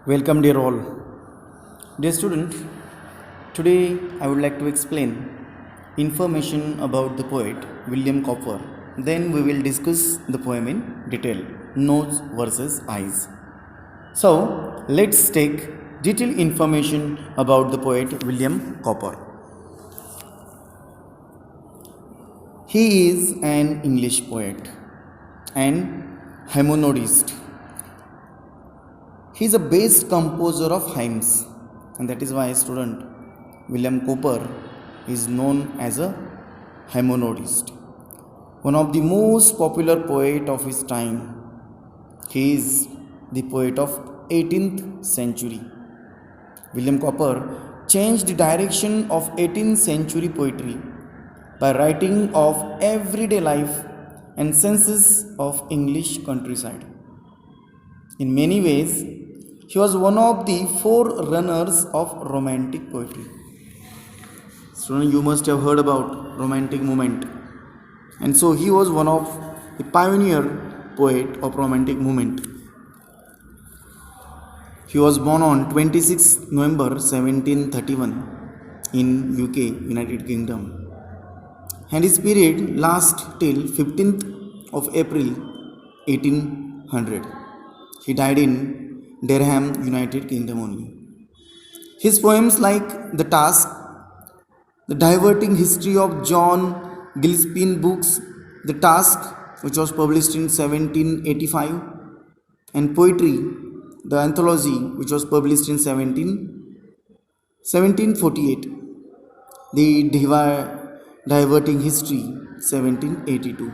Welcome, dear all. Dear student, today I would like to explain information about the poet William Cowper. Then we will discuss the poem in detail, nose versus eyes. So, let's take detailed information about the poet William Cowper. He is an English poet and hymnodist. He is a best composer of hymns, and that is why student William Cowper is known as a hymnodist. One of the most popular poet of his time. He is the poet of 18th century. William Cowper changed the direction of 18th century poetry by writing of everyday life and senses of English countryside. In many ways, he was one of the forerunners of romantic poetry. Student, you must have heard about romantic movement. And so he was one of the pioneer poet of romantic movement. He was born on 26 November 1731 in UK, United Kingdom. And his period lasts till 15th of April 1800. He died in Durham, United Kingdom only. His poems like The Task, The Diverting History of John Gillespie books, The Task, which was published in 1785, and Poetry, the anthology, which was published in 1748, The Diverting History, 1782.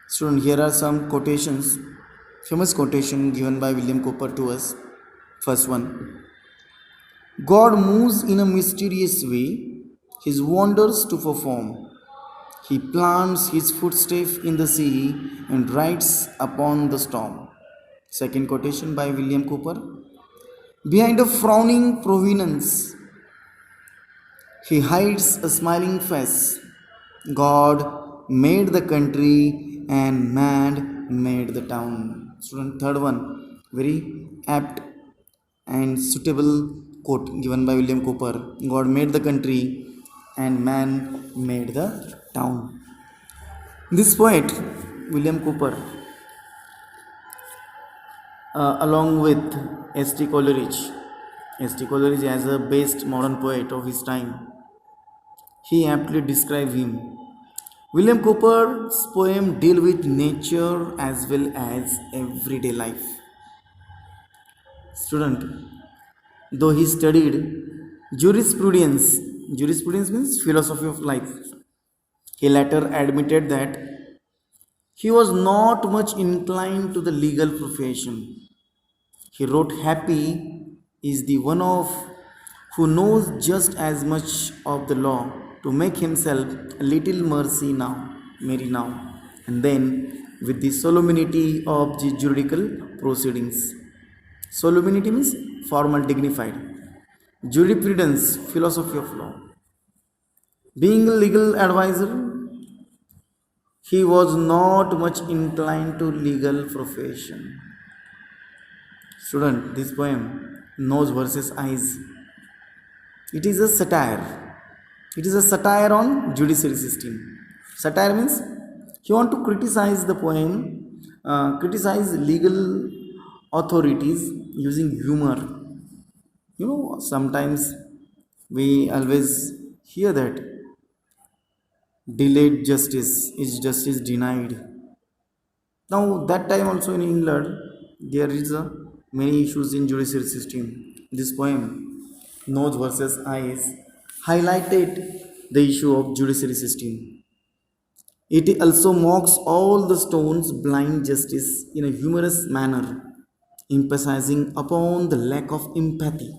Student, here are some quotations, famous quotation given by William Cowper to us. First one: God moves in a mysterious way, his wonders to perform. He plants his footstep in the sea and rides upon the storm. Second quotation by William Cowper: behind a frowning providence, he hides a smiling face. God made the country and man made the town. Student, third one, very apt and suitable quote given by William Cowper: God made the country and man made the town. This poet, William Cowper, along with S.T. Coleridge, S.T. Coleridge as a best modern poet of his time, he aptly described him. William Cowper's poem deal with nature as well as everyday life. Student, though he studied jurisprudence, jurisprudence means philosophy of life, he later admitted that he was not much inclined to the legal profession. He wrote, happy is the one of who knows just as much of the law to make himself a little merry now, and then with the solemnity of the juridical proceedings. Solemnity means formal, dignified. Jurisprudence, philosophy of law. Being a legal advisor, he was not much inclined to legal profession. Student, this poem, Nose versus Eyes, it is a satire. It is a satire on judiciary system. Satire means you want to criticize the poem, criticize legal authorities using humor. You know, sometimes we always hear that delayed justice is justice denied. Now, that time also in England, there is many issues in judiciary system. This poem, Nose versus Eyes, highlighted the issue of judiciary system. It also mocks all the stones blind justice in a humorous manner, emphasizing upon the lack of empathy.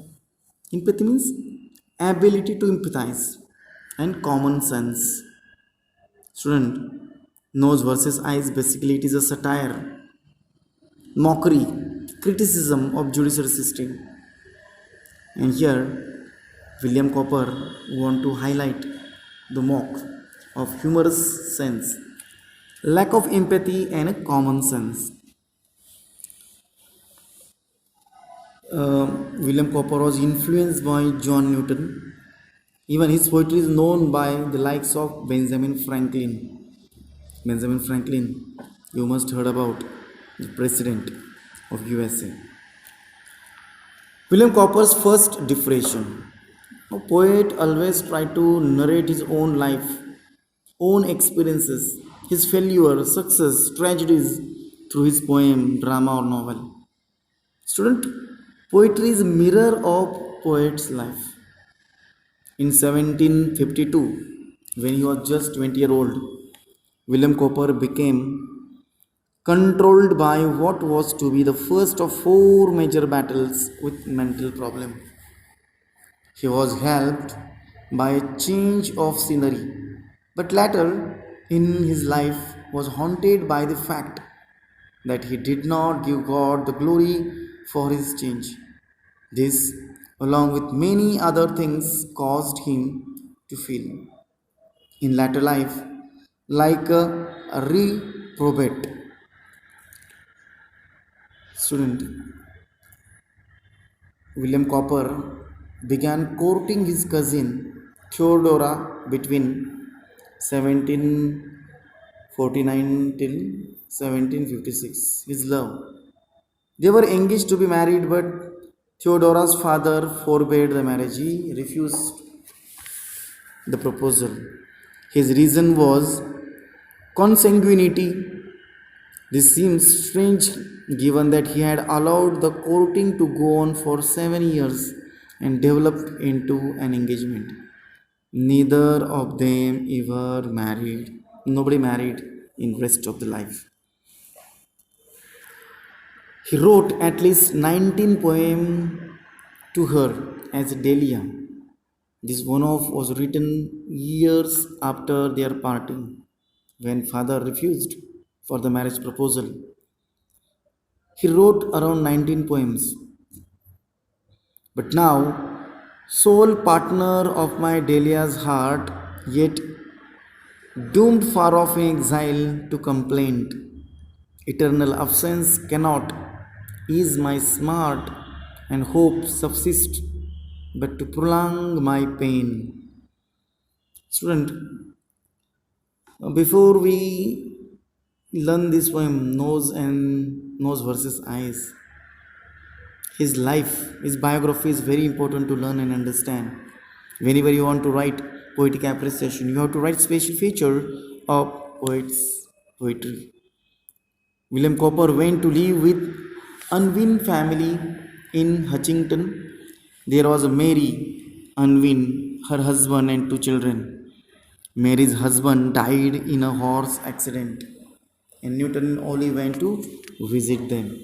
Empathy means ability to empathize and common sense. Student, Nose versus Eyes, basically it is a satire, mockery, criticism of judicial system. And here William Cowper want to highlight the mock of humorous sense, lack of empathy and a common sense. William Cowper was influenced by John Newton. Even his poetry is known by the likes of Benjamin Franklin. Benjamin Franklin, you must heard about the president of USA. William Cowper's first depression. A poet always tried to narrate his own life, own experiences, his failure, success, tragedies through his poem, drama, or novel. Student, poetry is a mirror of poet's life. In 1752, when he was just 20-year-old, William Cowper became controlled by what was to be the first of four major battles with mental problem. He was helped by a change of scenery, but later in his life was haunted by the fact that he did not give God the glory for his change. This, along with many other things, caused him to feel in latter life like a reprobate student. William Cowper began courting his cousin Theodora between 1749 till 1756. His love. They were engaged to be married, but Theodora's father forbade the marriage. He refused the proposal. His reason was consanguinity. This seems strange given that he had allowed the courting to go on for 7 years and developed into an engagement. Neither of them ever married. Nobody married in rest of the life. He wrote at least 19 poems to her as Delia. This one of was written years after their parting, when father refused for the marriage proposal. He wrote around 19 poems. But now, sole partner of my Delia's heart, yet doomed far off in exile to complaint, eternal absence cannot ease my smart, and hope subsist but to prolong my pain. Student, before we learn this poem, nose versus eyes, his life, his biography is very important to learn and understand. Whenever you want to write poetic appreciation, you have to write special feature of poets' poetry. William Cowper went to live with Unwin family in Hutchinson. There was a Mary, Unwin, her husband and two children. Mary's husband died in a horse accident, and Newton only went to visit them.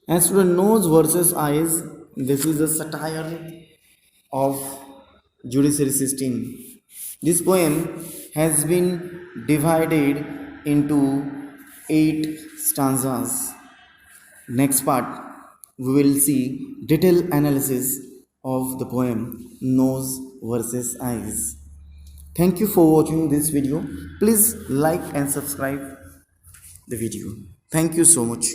As to the nose versus eyes, this is a satire of judiciary system. This poem has been divided into 8 stanzas. Next part, we will see detailed analysis of the poem Nose versus Eyes. Thank you for watching this video. Please like and subscribe the video. Thank you so much.